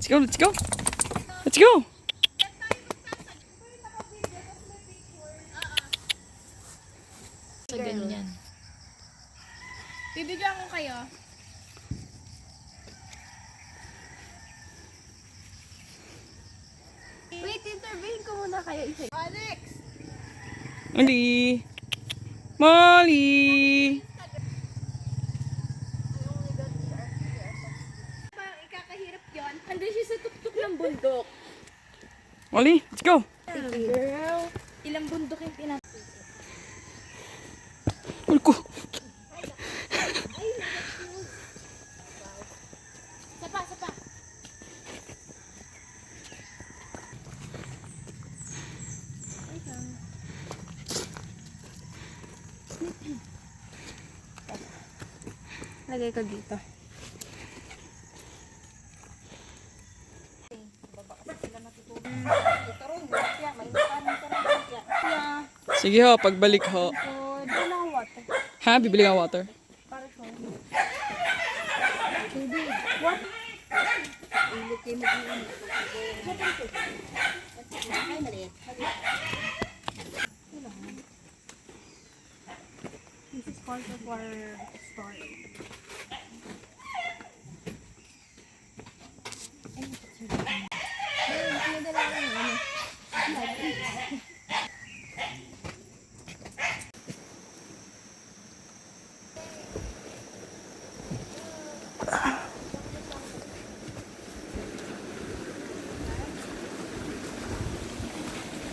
Let's go, let's go. Let's go. Sa ganyan. Bibigyan ko kayo. Wait, intervene ko muna kayo isa. Alex! Molly. Molly. Parang ikakahirap yun. Andun siya sa tuktok ng bundok. Molly, let's go. Girl, ilang bundok yung pinapit? Uy ko. Sapa, sapa. Lagay ko dito. Sige ho, pagbalik ho. Doon ang water. Ha, bibili ka water. Para sa This is part of our story.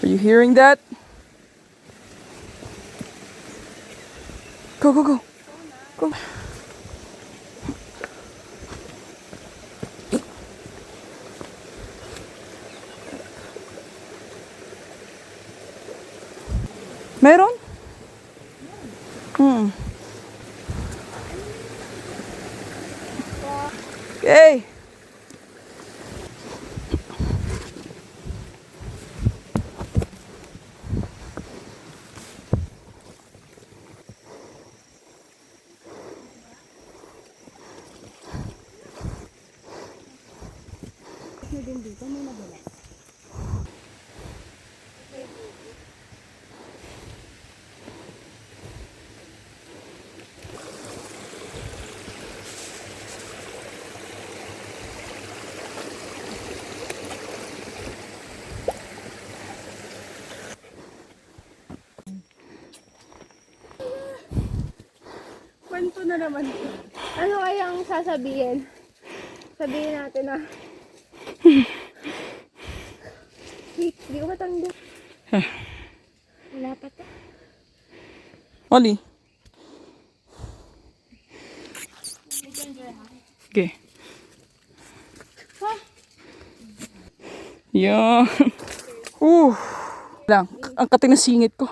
Are you hearing that? Go, go, go. Go. Meron? Okay. Kwento na naman. Ano kayang sasabihin? Sabihin natin na. Wait, di ko matanggap. Wala pa to. Molly. Okay. Yan. Lang, ang kating na singit ko.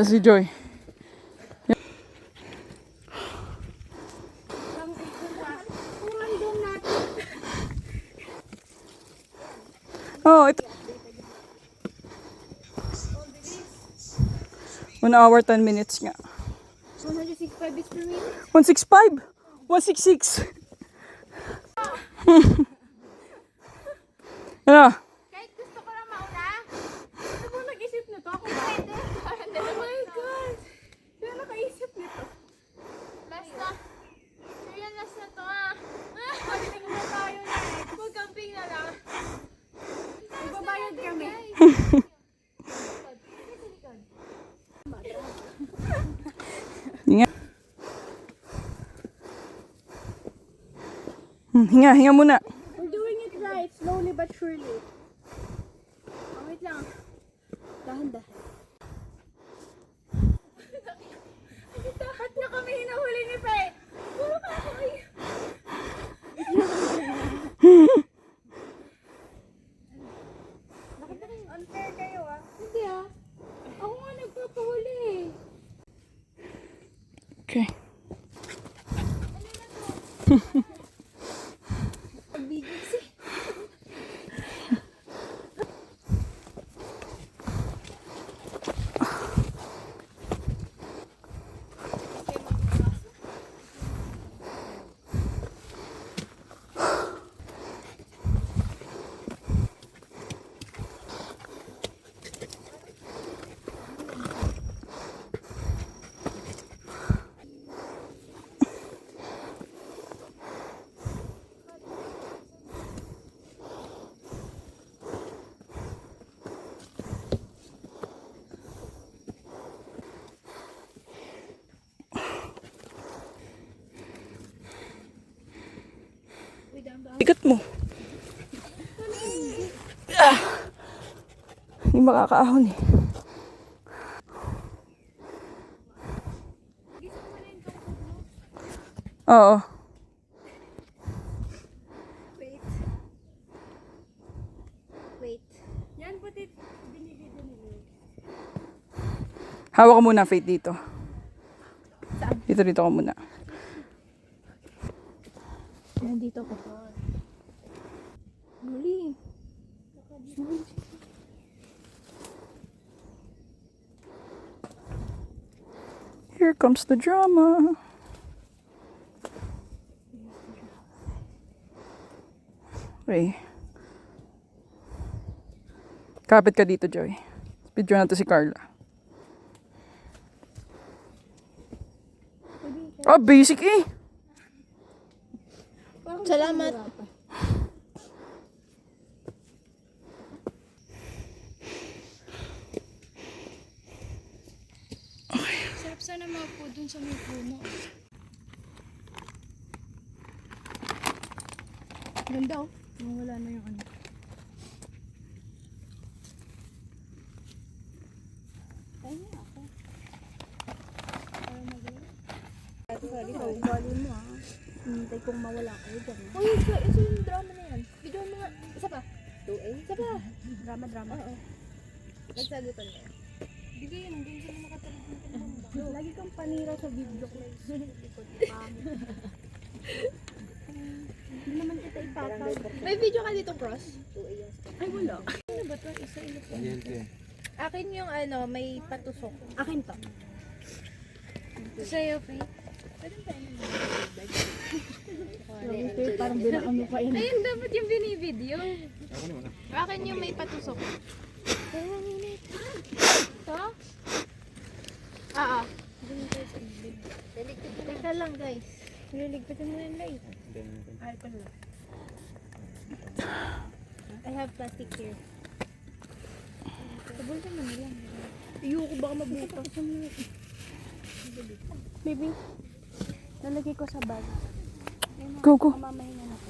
Si Joy. Oh, ito. 1 hour, 10 minutes nga. 165 beats per minute? 165? 166. Ano? Kahit gusto ko na mauna. Ano mo nag-isip nito? Ako pwede. Oh my God! Sino nakaisip nito? Last na. Kaya last na to ah. Pagdating na tayo na eh. Mag-camping na lang. Magbabayad kami. Hinga. Hinga muna. We're doing it right, slowly but surely. Oh, wait lang. Dahan-dahan. Ba't na kami hinahuli ni Pe? Puro ka ako ay. Bakit na unfair kayo ah? Hindi ah. Ako nga nagpapahuli eh. Okay. Ikat mo. Ah. Hindi makakaahon eh. Oo. Wait. Wait. Yan puti binibigyan nila. Hawak ka muna, Faith, dito. Dito ka muna. Nandito ko. Muli. Here comes the drama. Okay. Kapit ka dito, Joy. Video na to si Carla. Ah, basic eh. Salamat. Sarap sana mapo dun sa may puno. Ganda oh. Wala na yung ano. Sorry, ugali mo ah. Hintay kong mawala kayo dyan. Uy, ito yung drama na yan. Video mo nga. Isa pa. 2A? Isa pa. Drama. Oo. Nagsagutan niya. Bigay yun. Hanggang sila nakatalog ng pambang. Lagi kang panira sa video ko. Hindi naman kita ipatag. May video ka dito, Cross? Ay, wala. Ano ba ito? Isa ilo po. Akin yung ano, may patusok. Akin to. Sa'yo, Faye. Parang binaan mo pa yun. Ayun, dapat yung binibideo. Akin yung may patusok. Ito? Oo. Teka lang, guys. Liligpitin mo yung light. I have plastic here. Tabulkan mo nila. Ayoko baka mabuka. Baby, nalagay ko sa bag. Go, go. Mamahinga na ko.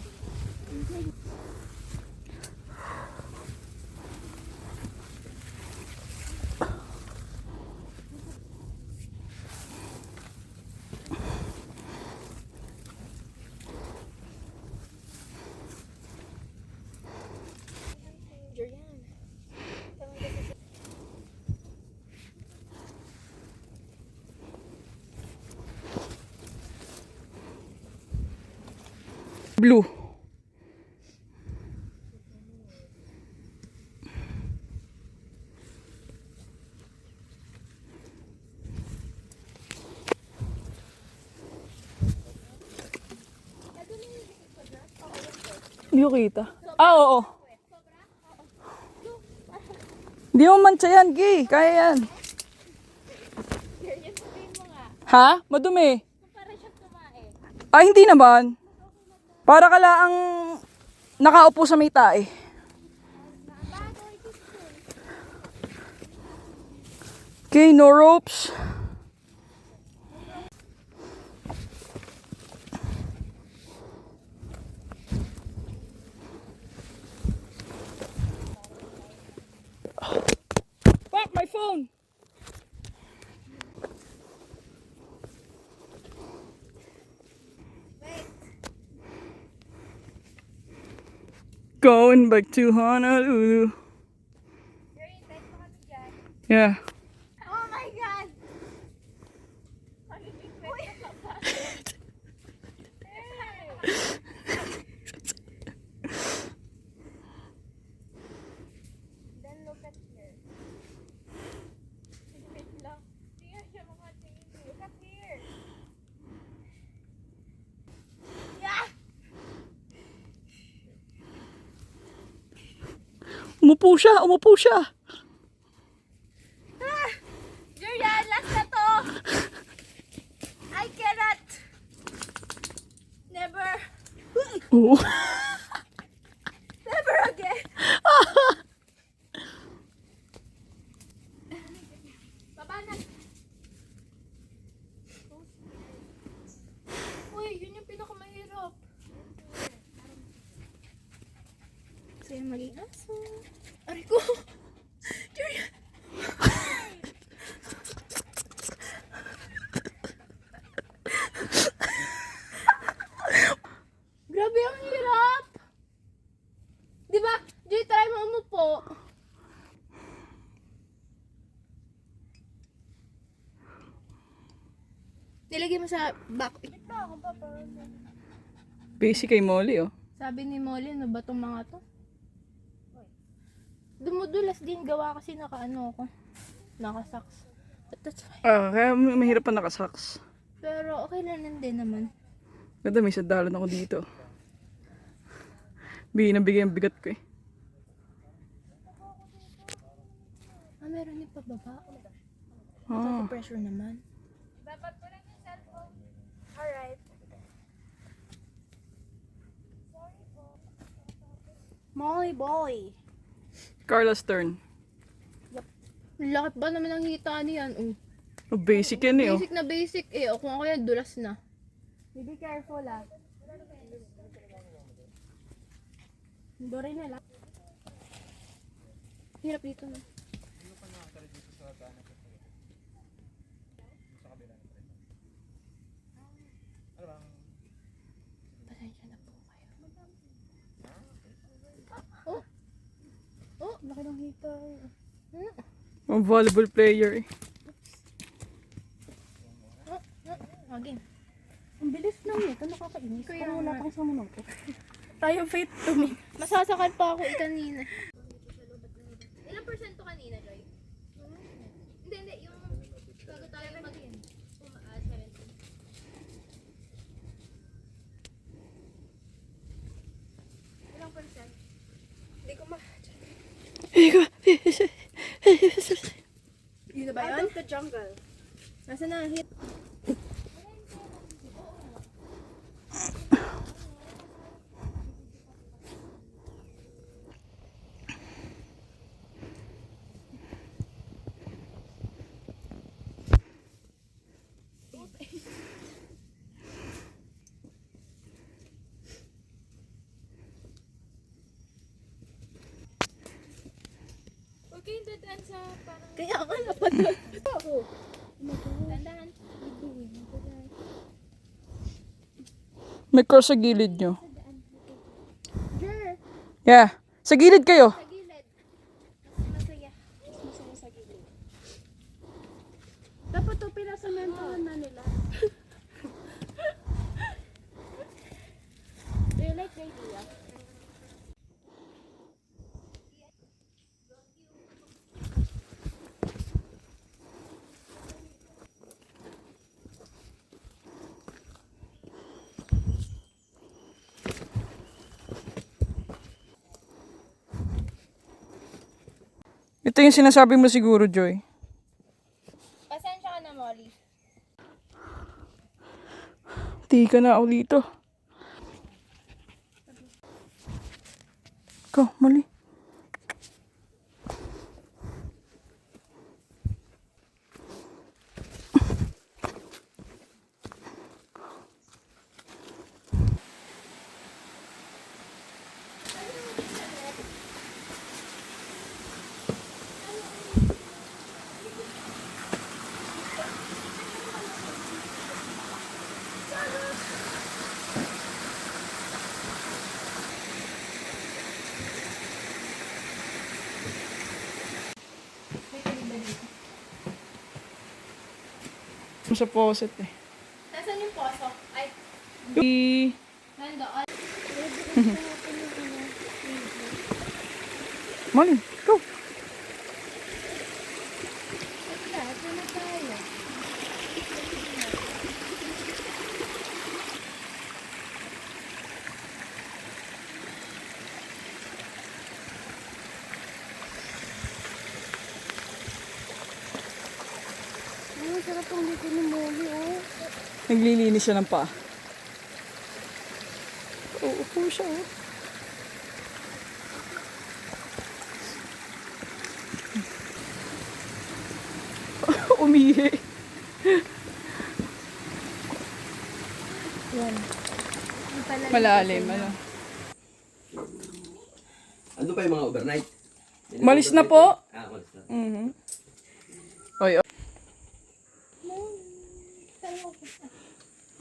Blue. Hindi ko kita. Ah, oo. Hindi mo mancha yan, Gi. Kaya yan. Ha? Madumi. Ah, hindi naman. Para ka lang nakaupo sa may tae. Okay, no ropes. Fuck my phone. Going back to Honolulu. Yeah. Oh my God! Then look at here. Wait lang. Hindi nga siya makatingin. Look at here. Umupo siya. Julian, last na to! I cannot! Never! Oo. Never again! Baba na! Uy, yun yung pinakamahirap. Sa'yo maging aso. Aray ko! Julian! Grabe, ang hirap! Di ba? Joy, try mo umupo. Nilagay mo sa back. Ito ako pa. Basic kay Molly, oh. Sabi ni Molly, ano ba itong mga to? Dumudulas din gawa kasi naka-ano ako. Naka-socks. But that's fine. Kaya mahirap pa nakasaks. Pero okay lang din naman. Ganda, may sadalan ako dito. Bigay ang bigat ko eh. Meron din pababa. Ah. Pressure naman. Alright. Molly boy. Carla's turn. Lakit ba naman ang hita niyan? Oh, basic yan eh, oh. Basic na basic eh. O kung ako yan, dulas na. Be careful ah. Dore na lang. Hirap dito na. Pasensya na po kayo. Oh! Oh! Laki ng hita. Oh, volleyball player eh. Again. Ang bilis lang ito, nakakainis. Kaya Parang wala nga. pang 1 minuto. Tayo faith to me. Masasakal pa ako kanina. Ilang porsyento kanina, Joy? Hindi. Yung bago tayo mag-in. 17. Ilang percent? Hindi ko Yun na ba Out yun? of the jungle. Nasaan na? Hit. Huwag kayong dadaan sa parang... Kaya ako napadal. Ako. Dandahan. May cross sa gilid nyo. Jer! Yeah. Sa gilid kayo. Sa gilid. Mas masaya. Masaya sa gilid. Dapat to pinasamentahan na nila. Do you like the idea? Ito yung sinasabi mo siguro, Joy. Pasensya ka na, Molly. Tika na ako dito. Go, Molly. Sa faucet eh. Nasaan yung poso? Ay, nandoon. Molly, go. Lahat na tayo. Ang sarap ang dito ni Molly, oh. Naglilinis siya ng paa. Uupo siya, oh. Umihi. Yan. Malalim, ano. Ando pa yung mga overnight. Malis na po. Malis na. Mhm. Oy, oy.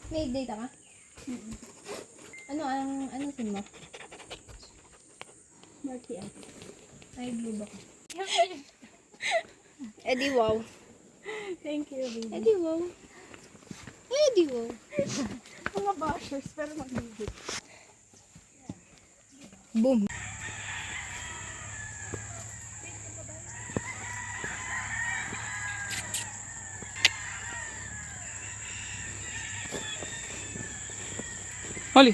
May data ka? Ano sim mo? Marky Ay, blue ba ka? Eddie wow. Thank you, baby. Eddie wow. Eddie wow. Mga bashers, pero mag-music. Boom. Holly.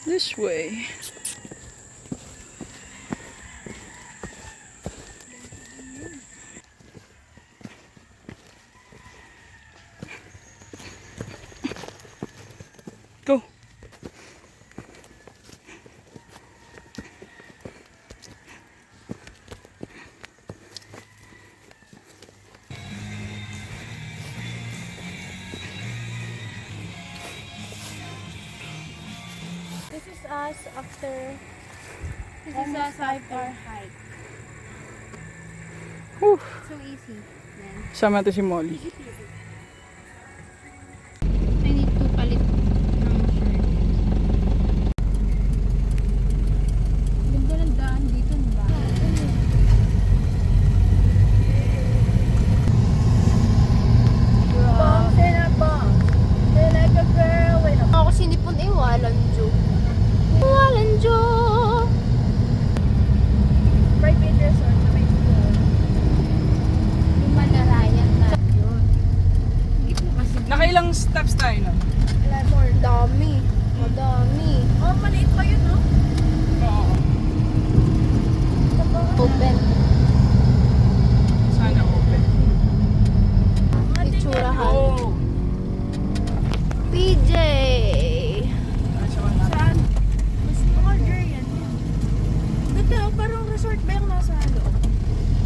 This way. Go. This is us after almost 5-hour hike. Whew. So easy. Then, Sama natin si Molly. I need to palit ng shirt. Ganda ng daan dito, diba? Bombs in a bomb. Feel like a girl with a... Ako sinipon Walanjo. Walanjo! private resort na may school. Yung Manarayan na yun. Gitna kasi. Nakailang steps tayo nun? Alam mo, Dami. Madami. oh, maliit pa yun, no? Oo. Open. Sana open. Itsurahan. Oh! PJ! Saan? Mas order yan. Ganda, parang resort ba yung nasa loob?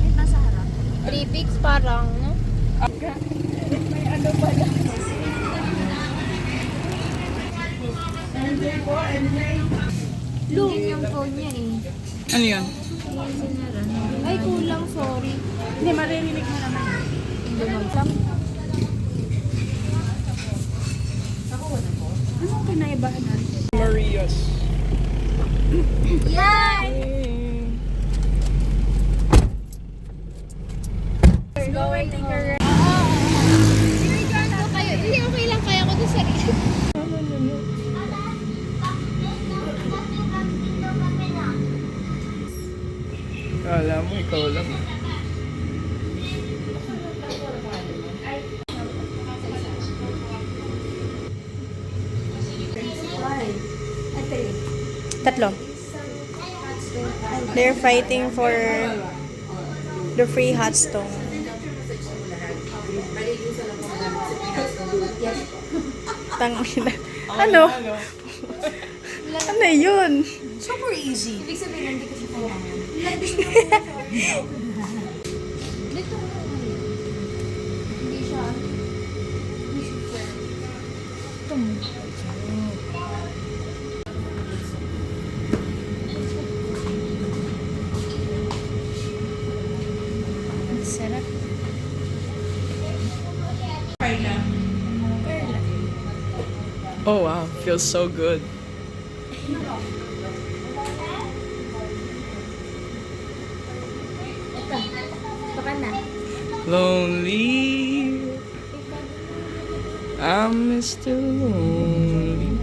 May nasa harap. 3 peaks parang, no? May ano pala. Lugin yung phone niya eh. Ano yun? Ay, kulang, sorry. Hindi, maririnig mo naman. Lumagsak. Anong kinaibahan natin? Maria's. Yay! We're going home. Sinigan ko kayo. Hindi, okay lang kaya ko doon sa rito. Kala mo, ikaw lang. Tatlo. They're fighting for the free hot stone. Tangina. Ano? Ano yun? Super easy. Ibig sabihin, hindi kasi kailangan. Dito ko na hindi siya. Hindi siya fair. Sarap. Oh wow, feels so good. Baka na. Lonely. I'm Mr. Lonely.